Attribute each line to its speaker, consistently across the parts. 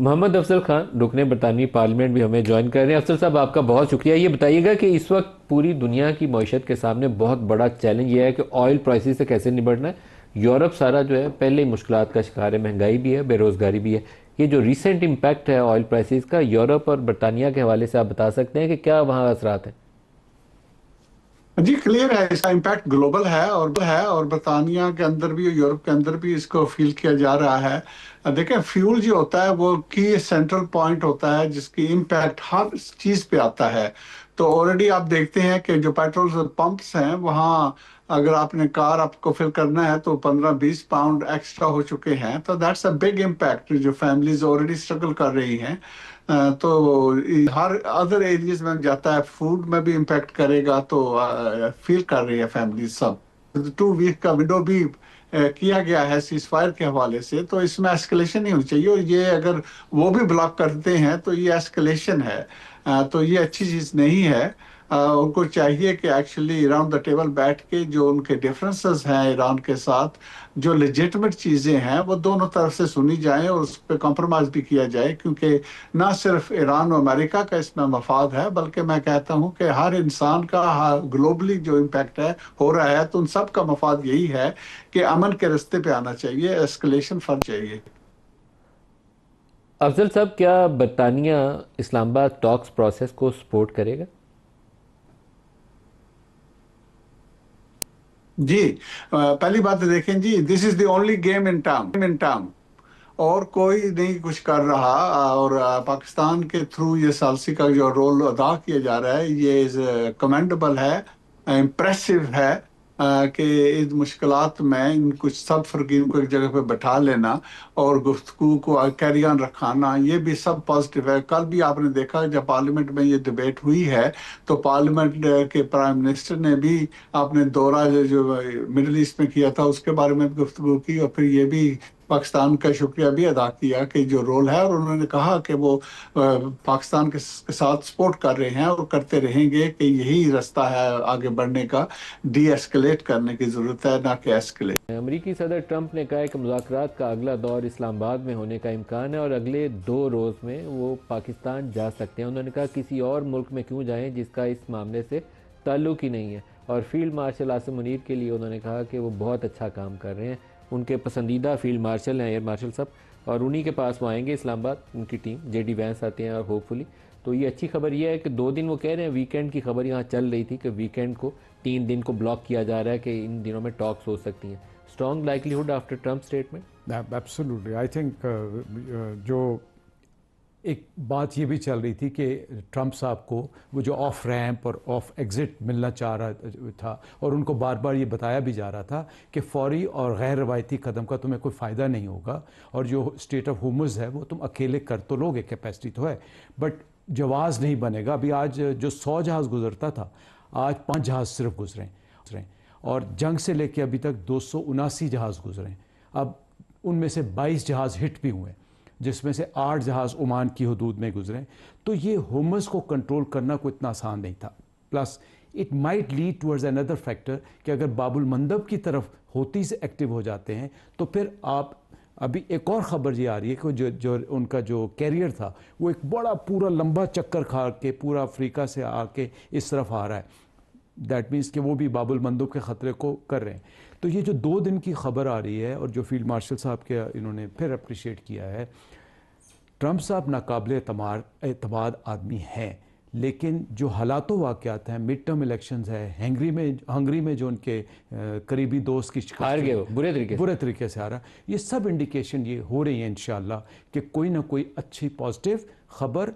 Speaker 1: محمد افضل خان رکن برطانوی پارلیمنٹ بھی ہمیں جوائن کر رہے ہیں۔ افضل صاحب آپ کا بہت شکریہ۔ یہ بتائیے گا کہ اس وقت پوری دنیا کی معیشت کے سامنے بہت بڑا چیلنج یہ ہے کہ آئل پرائسز سے کیسے نبٹنا ہے۔ یورپ سارا جو ہے پہلے ہی مشکلات کا شکار ہے، مہنگائی بھی ہے، بے روزگاری بھی ہے۔ یہ جو ریسنٹ امپیکٹ ہے آئل پرائسز کا یورپ اور برطانیہ کے حوالے سے آپ بتا سکتے ہیں کہ کیا وہاں اثرات ہیں؟
Speaker 2: جی کلیئر ہے، اس کا امپیکٹ گلوبل ہے اور برطانیہ کے اندر بھی یورپ کے اندر بھی اس کو فیل کیا جا رہا ہے۔ دیکھیں فیول جو ہوتا ہے وہ کی سینٹرل پوائنٹ ہوتا ہے جس کی امپیکٹ ہر چیز پہ آتا ہے۔ تو آلریڈی آپ دیکھتے ہیں کہ جو پیٹرول پمپس ہیں وہاں اگر آپ نے کار آپ کو فل کرنا ہے تو 15-20 پاؤنڈ ایکسٹرا ہو چکے ہیں، تو دیٹس اے بگ امپیکٹ جو فیملیز آلریڈی اسٹرگل کر رہی ہیں۔ تو ہر ادر ایریاز میں جاتا ہے، فوڈ میں بھی امپیکٹ کرے گا، تو فیل کر رہی ہے فیملی سب۔ 2 ویک کا ونڈو بھی کیا گیا ہے سیز فائر کے حوالے سے، تو اس میں ایسکلیشن نہیں ہونی چاہیے، اور یہ اگر وہ بھی بلاک کرتے ہیں تو یہ ایسکلیشن ہے، تو یہ اچھی چیز نہیں ہے۔ ان کو چاہیے کہ ایکچولی اراؤنڈ دا ٹیبل بیٹھ کے جو ان کے ڈفرینسز ہیں ایران کے ساتھ، جو لیجٹمیٹ چیزیں ہیں وہ دونوں طرف سے سنی جائیں اور اس پہ کمپرومائز بھی کیا جائے، کیونکہ نہ صرف ایران و امریکہ کا اس میں مفاد ہے بلکہ میں کہتا ہوں کہ ہر انسان کا گلوبلی جو امپیکٹ ہے ہو رہا ہے، تو ان سب کا مفاد یہی ہے کہ امن کے رستے پہ آنا چاہیے، ایسکلیشن فرض چاہیے۔
Speaker 1: افضل صاحب، کیا برطانیہ اسلام آباد ٹاکس پروسیس کو سپورٹ کرے گا؟
Speaker 2: جی پہلی بات دیکھیں جی، this is the only game in town, اور کوئی نہیں کچھ کر رہا، اور پاکستان کے تھرو یہ ثالثی کا جو رول ادا کیا جا رہا ہے یہ کمینڈیبل ہے، امپریسو ہے، کہ ان مشکلات میں ان کچھ سب فرقین کو ایک جگہ پہ بٹھا لینا اور گفتگو کو کیری آن رکھانا، یہ بھی سب پازیٹیو ہے۔ کل بھی آپ نے دیکھا جب پارلیمنٹ میں یہ ڈیبیٹ ہوئی ہے تو پارلیمنٹ کے پرائم منسٹر نے بھی اپنے دورہ جو مڈل ایسٹ میں کیا تھا اس کے بارے میں گفتگو کی، اور پھر یہ بھی پاکستان کا شکریہ بھی ادا کیا کہ جو رول ہے، اور انہوں نے کہا کہ وہ پاکستان کے ساتھ سپورٹ کر رہے ہیں اور کرتے رہیں گے، کہ یہی رستہ ہے آگے بڑھنے کا، ڈی ایسکلیٹ کرنے کی ضرورت ہے نہ کہ ایسکلیٹ۔
Speaker 1: امریکی صدر ٹرمپ نے کہا ہے کہ مذاکرات کا اگلا دور اسلام آباد میں ہونے کا امکان ہے اور اگلے 2 روز میں وہ پاکستان جا سکتے ہیں۔ انہوں نے کہا کسی اور ملک میں کیوں جائیں جس کا اس معاملے سے تعلق ہی نہیں ہے، اور فیلڈ مارشل عاصم منیر کے لیے انہوں نے کہا کہ وہ بہت اچھا کام کر رہے ہیں، ان کے پسندیدہ فیلڈ مارشل ہیں ایئر مارشل صاحب، اور انہی کے پاس وہ آئیں گے اسلام آباد، ان کی ٹیم جے ڈی وینس آتے ہیں، اور ہوپ فلی تو یہ اچھی خبر یہ ہے کہ 2 دن وہ کہہ رہے ہیں، ویکینڈ کی خبر یہاں چل رہی تھی کہ ویکینڈ کو 3 دن کو بلاک کیا جا رہا ہے کہ ان دنوں میں ٹاکس ہو سکتی ہیں۔ Strong likelihood after Trump statement?
Speaker 3: Absolutely I think جو ایک بات یہ بھی چل رہی تھی کہ ٹرمپ صاحب کو وہ جو آف ریمپ اور آف ایگزٹ ملنا چاہ رہا تھا، اور ان کو بار بار یہ بتایا بھی جا رہا تھا کہ فوری اور غیر روایتی قدم کا تمہیں کوئی فائدہ نہیں ہوگا، اور جو اسٹیٹ آف ہورمز ہے وہ تم اکیلے کر تو لوگے، کیپیسٹی تو ہے بٹ جواز نہیں بنے گا۔ ابھی آج جو 100 جہاز گزرتا تھا آج 5 جہاز صرف گزرے ہیں، اور جنگ سے لے کے ابھی تک 279 جہاز گزرے ہیں۔ اب ان میں سے 22 جہاز ہٹ بھی ہوئے ہیں، جس میں سے 8 جہاز عمان کی حدود میں گزرے، تو یہ ہومس کو کنٹرول کرنا کوئی اتنا آسان نہیں تھا۔ Plus it might lead towards another factor کہ اگر باب المندب کی طرف ہوتی سے ایکٹیو ہو جاتے ہیں تو پھر آپ ابھی ایک اور خبر یہ آ رہی ہے کہ جو ان کا جو کیریئر تھا وہ ایک بڑا پورا لمبا چکر کھا کے پورا افریقہ سے آ کے اس طرف آ رہا ہے، دیٹ مینس کہ وہ بھی باب المندب کے خطرے کو کر رہے ہیں۔ تو یہ جو 2 دن کی خبر آ رہی ہے اور جو فیلڈ مارشل صاحب کے انہوں نے پھر اپریشیٹ کیا ہے، ٹرمپ صاحب ناقابل اعتماد آدمی ہیں، لیکن جو حالات و واقعات ہیں، مڈ ٹرم الیکشنز ہے، ہنگری میں جو ان کے قریبی دوست کی
Speaker 1: ہار
Speaker 3: شکست
Speaker 1: گئے وہ
Speaker 3: برے طریقے سے آ رہا، یہ سب انڈیکیشن یہ ہو رہی ہیں انشاءاللہ کہ کوئی نہ کوئی اچھی پازیٹیو خبر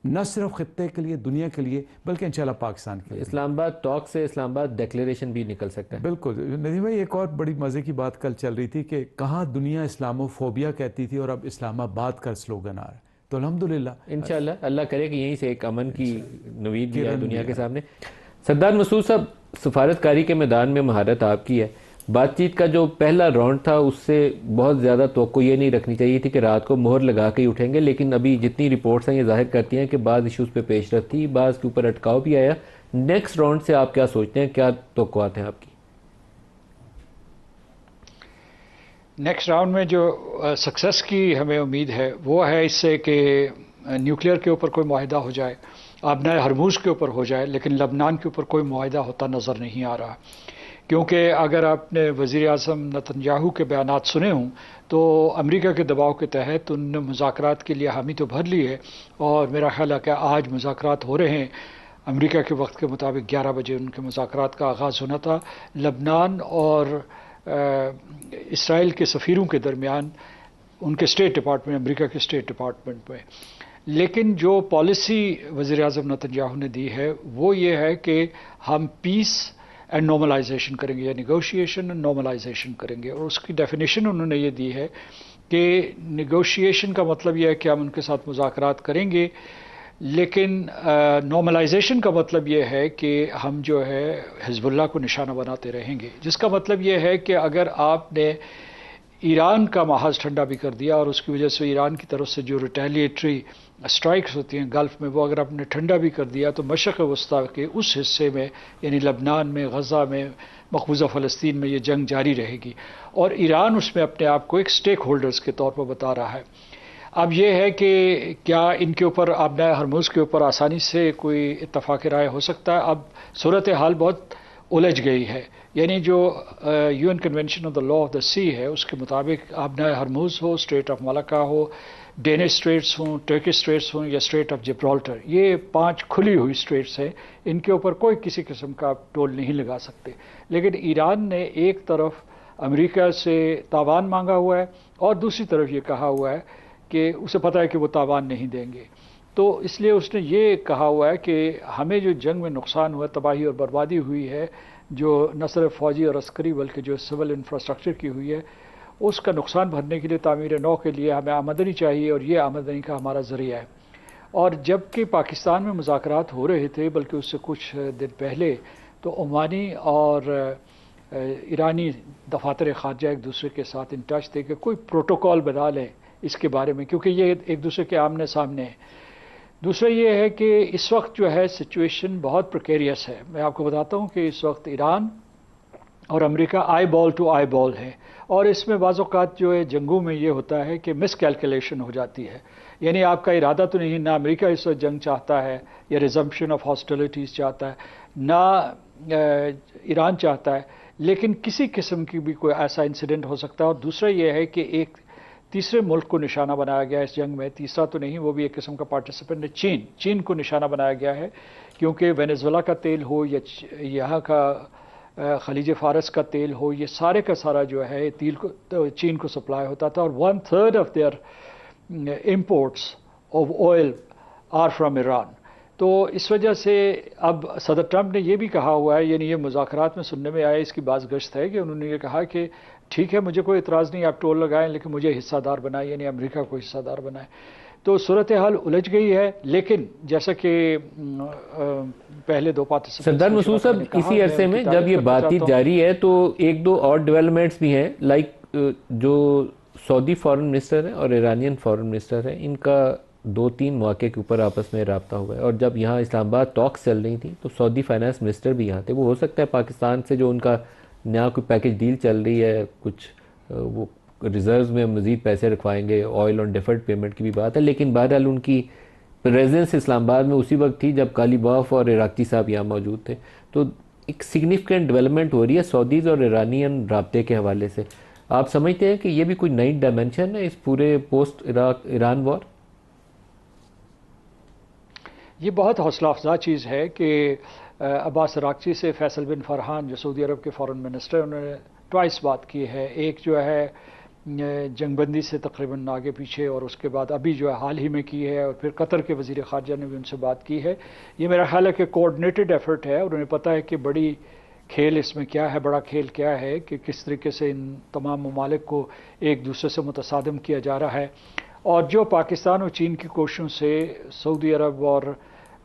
Speaker 3: نہ صرف خطے کے لیے، دنیا کے لیے، بلکہ انشاءاللہ پاکستان کے لیے۔
Speaker 1: اسلام آباد ٹاک سے اسلام آباد ڈیکلیریشن بھی نکل سکتا ہے۔
Speaker 3: بالکل ندیم بھائی، ایک اور بڑی مزے کی بات کل چل رہی تھی کہ کہاں دنیا اسلامو فوبیا کہتی تھی اور اب اسلام آباد کا سلوگن آ رہا ہے، تو الحمدللہ
Speaker 1: انشاءاللہ اللہ کرے کہ یہیں سے ایک امن کی نوید بھی آئے
Speaker 3: کرن
Speaker 1: دنیا
Speaker 3: بھی
Speaker 1: کے
Speaker 3: آئے۔
Speaker 1: سامنے۔ سردار مسعود صاحب، سفارتکاری کے میدان میں مہارت آپ کی ہے، بات چیت کا جو پہلا راؤنڈ تھا اس سے بہت زیادہ توقع یہ نہیں رکھنی چاہیے تھی کہ رات کو مہر لگا کے ہی اٹھیں گے، لیکن ابھی جتنی رپورٹس ہیں یہ ظاہر کرتی ہیں کہ بعض ایشوز پہ پیش رفت تھی، بعض کے اوپر اٹکاؤ بھی آیا۔ نیکسٹ راؤنڈ سے آپ کیا سوچتے ہیں، کیا توقعات ہیں آپ کی؟
Speaker 4: نیکسٹ راؤنڈ میں جو سکسیس کی ہمیں امید ہے وہ ہے اس سے کہ نیوکلیئر کے اوپر کوئی معاہدہ ہو جائے، آبنائے ہرموز کے اوپر ہو جائے، لیکن لبنان کے اوپر کوئی معاہدہ ہوتا نظر نہیں آ رہا، کیونکہ اگر آپ نے وزیر اعظم نتن یاہو کے بیانات سنے ہوں تو امریکہ کے دباؤ کے تحت ان نے مذاکرات کے لیے حامی تو بھر لی ہے، اور میرا خیال ہے کہ آج مذاکرات ہو رہے ہیں، امریکہ کے وقت کے مطابق 11 بجے ان کے مذاکرات کا آغاز ہونا تھا لبنان اور اسرائیل کے سفیروں کے درمیان، ان کے اسٹیٹ ڈپارٹمنٹ، امریکہ کے اسٹیٹ ڈپارٹمنٹ میں۔ لیکن جو پالیسی وزیر اعظم نتن یاہو نے دی ہے وہ یہ ہے کہ ہم پیس اینڈ نارملائزیشن کریں گے، یا نیگوشیشن اینڈ نارملائزیشن کریں گے، اور اس کی ڈیفینیشن انہوں نے یہ دی ہے کہ نیگوشیشن کا مطلب یہ ہے کہ ہم ان کے ساتھ مذاکرات کریں گے، لیکن نارملائزیشن کا مطلب یہ ہے کہ ہم جو ہے حزب اللہ کو نشانہ بناتے رہیں گے، جس کا مطلب یہ ہے کہ اگر آپ نے ایران کا محاذ ٹھنڈا بھی کر دیا اور اس کی وجہ سے ایران کی طرف سے جو ریٹیلیٹری اسٹرائکس ہوتی ہیں گلف میں وہ اگر آپ نے ٹھنڈا بھی کر دیا تو مشرق وسطیٰ کے اس حصے میں یعنی لبنان میں، غزہ میں، مقبوضہ فلسطین میں یہ جنگ جاری رہے گی، اور ایران اس میں اپنے آپ کو ایک سٹیک ہولڈرز کے طور پر بتا رہا ہے۔ اب یہ ہے کہ کیا ان کے اوپر آبنائے ہرموز کے اوپر آسانی سے کوئی اتفاق رائے ہو سکتا ہے؟ اب صورتحال بہت الجھ گئی ہے، یعنی جو U N convention of the law of the sea ہے اس کے مطابق آبنائے ہرموز ہو، اسٹریٹ آف ملکہ ہو، ڈینش اسٹریٹس ہوں، ٹرکش اسٹریٹس ہوں، یا اسٹریٹ آف جبرالٹر، یہ 5 کھلی ہوئی اسٹریٹس ہیں، ان کے اوپر کوئی کسی قسم کا ٹول نہیں لگا سکتے، لیکن ایران نے ایک طرف امریکہ سے تاوان مانگا ہوا ہے اور دوسری طرف یہ کہا ہوا ہے کہ اسے پتہ ہے کہ وہ تاوان نہیں دیں گے، تو اس لیے اس نے یہ کہا ہوا ہے کہ ہمیں جو جنگ میں نقصان ہوا، تباہی اور بربادی ہوئی ہے، جو نہ صرف فوجی اور عسکری بلکہ جو سول انفراسٹرکچر کی ہوئی ہے، اس کا نقصان بھرنے کے لیے، تعمیر نو کے لیے ہمیں آمدنی چاہیے، اور یہ آمدنی کا ہمارا ذریعہ ہے۔ اور جب کہ پاکستان میں مذاکرات ہو رہے تھے بلکہ اس سے کچھ دن پہلے، تو عمانی اور ایرانی دفاتر خارجہ ایک دوسرے کے ساتھ ان ٹچ تھے کہ کوئی پروٹوکول بنا لیں اس کے بارے میں، کیونکہ یہ ایک دوسرے کے آمنے سامنے ہے۔ دوسرا یہ ہے کہ اس وقت جو ہے سچویشن بہت پریکیریس ہے۔ میں آپ کو بتاتا ہوں کہ اس وقت ایران اور امریکہ آئی بال ٹو آئی بال ہے، اور اس میں بعض اوقات جو ہے جنگوں میں یہ ہوتا ہے کہ مس کیلکولیشن ہو جاتی ہے، یعنی آپ کا ارادہ تو نہیں، نہ امریکہ اس وقت جنگ چاہتا ہے یا ریزمپشن آف ہاسٹیلٹیز چاہتا ہے، نہ ایران چاہتا ہے، لیکن کسی قسم کی بھی کوئی ایسا انسیڈنٹ ہو سکتا ہے۔ اور دوسرا یہ ہے کہ ایک تیسرے ملک کو نشانہ بنایا گیا اس جنگ میں، تیسرا تو نہیں، وہ بھی ایک قسم کا پارٹیسپینٹ ہے، چین کو نشانہ بنایا گیا ہے، کیونکہ وینزویلا کا تیل ہو یا یہاں کا خلیج فارس کا تیل ہو، یہ سارے کا سارا جو ہے تیل کو چین کو سپلائی ہوتا تھا، اور 1/3 of their imports of oil are from Iran. تو اس وجہ سے اب صدر ٹرمپ نے یہ بھی کہا ہوا ہے، یعنی یہ مذاکرات میں سننے میں آیا، اس کی باز گشت ہے کہ انہوں نے یہ کہا کہ ٹھیک ہے مجھے کوئی اعتراض نہیں، آپ ٹول لگائیں، لیکن مجھے حصہ دار بنائیں، یعنی امریکہ کو حصہ دار بنائیں۔ تو صورتحال الجھ گئی ہے، لیکن جیسا کہ پہلے 2 پارٹیسپینٹس
Speaker 1: سردار مسعود صاحب، اسی عرصے میں جب یہ بات چیت جاری ہے تو 1-2 اور ڈیولپمنٹس بھی ہیں، لائک جو سعودی فارن منسٹر ہیں اور ایرانین فارن منسٹر ہیں، ان کا 2-3 مواقع کے اوپر آپس میں رابطہ ہوا ہے، اور جب یہاں اسلام آباد ٹاکس چل رہی تھیں تو سعودی فائنانس منسٹر بھی یہاں تھے۔ وہ ہو سکتا ہے پاکستان سے جو ان کا نیا کوئی پیکج ڈیل چل رہی ہے، کچھ وہ ریزروز میں مزید پیسے رکھوائیں گے، آئل آن ڈیفرڈ پیمنٹ کی بھی بات ہے، لیکن بہرحال ان کی پریزنس اسلام آباد میں اسی وقت تھی جب کالی باف اور عراقچی صاحب یہاں موجود تھے، تو ایک سگنیفیکنٹ ڈیولپمنٹ ہو رہی ہے سعودیز اور ایرانین رابطے کے حوالے سے۔ آپ سمجھتے ہیں کہ یہ بھی کوئی نئی ڈائمنشن ہے اس پورے پوسٹ ایران وار؟
Speaker 4: یہ بہت حوصلہ افزا چیز ہے کہ عباس عراقچی سے فیصل بن فرحان جو سعودی عرب کے فارن منسٹر، انہوں نے ٹوائس بات کی ہے، ایک جو ہے جنگ بندی سے تقریباً آگے پیچھے، اور اس کے بعد ابھی جو ہے حال ہی میں کی ہے، اور پھر قطر کے وزیر خارجہ نے بھی ان سے بات کی ہے۔ یہ میرا خیال ہے کہ کوآرڈینیٹڈ ایفرٹ ہے، اور انہیں پتہ ہے کہ بڑی کھیل اس میں کیا ہے، بڑا کھیل کیا ہے، کہ کس طریقے سے ان تمام ممالک کو ایک دوسرے سے متصادم کیا جا رہا ہے، اور جو پاکستان اور چین کی کوششوں سے سعودی عرب اور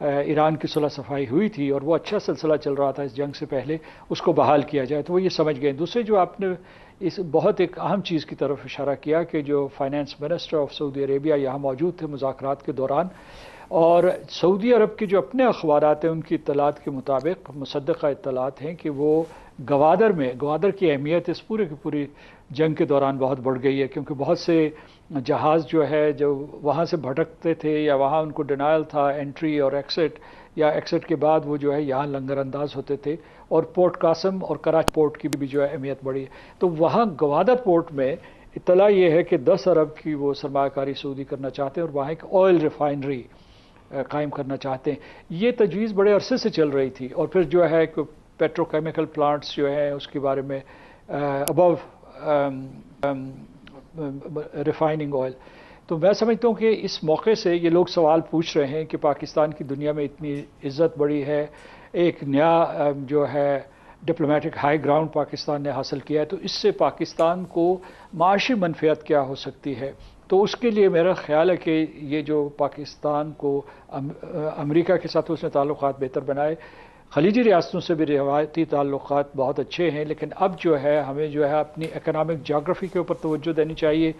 Speaker 4: ایران کی صلح صفائی ہوئی تھی، اور وہ اچھا سلسلہ چل رہا تھا اس جنگ سے پہلے، اس کو بحال کیا جائے، تو وہ یہ سمجھ گئے۔ دوسرے جو آپ نے اس بہت ایک اہم چیز کی طرف اشارہ کیا کہ جو finance minister of Saudi Arabia یہاں موجود تھے مذاکرات کے دوران، اور سعودی عرب کے جو اپنے اخبارات ہیں ان کی اطلاعات کے مطابق، مصدقہ اطلاعات ہیں کہ وہ گوادر کی اہمیت اس پورے کی پوری جنگ کے دوران بہت بڑھ گئی ہے، کیونکہ بہت سے جہاز جو ہے جو وہاں سے بھٹکتے تھے یا وہاں ان کو ڈینائل تھا انٹری اور ایکسٹ، یا ایکسٹ کے بعد وہ جو ہے یہاں لنگر انداز ہوتے تھے، اور پورٹ قاسم اور کراچی پورٹ کی بھی جو ہے اہمیت بڑھی ہے۔ تو وہاں گوادر پورٹ میں اطلاع یہ ہے کہ 10 ارب کی وہ سرمایہ کاری سعودی کرنا چاہتے ہیں اور وہاں ایک آئل ریفائنری قائم کرنا چاہتے ہیں۔ یہ تجویز بڑے عرصے سے چل رہی تھی، اور پھر جو ہے پیٹرو کیمیکل پلانٹس جو ہیں اس کے بارے میں ابو ریفائننگ آئل۔ تو میں سمجھتا ہوں کہ اس موقع سے یہ لوگ سوال پوچھ رہے ہیں کہ پاکستان کی دنیا میں اتنی عزت بڑی ہے، ایک نیا جو ہے ڈپلومیٹک ہائی گراؤنڈ پاکستان نے حاصل کیا ہے، تو اس سے پاکستان کو معاشی منفعت کیا ہو سکتی ہے۔ تو اس کے لیے میرا خیال ہے کہ یہ جو پاکستان کو امریکہ کے ساتھ اس نے تعلقات بہتر بنائے، خلیجی ریاستوں سے بھی روایتی تعلقات بہت اچھے ہیں، لیکن اب جو ہے ہمیں جو ہے اپنی اکنامک جغرافی کے اوپر توجہ دینی چاہیے۔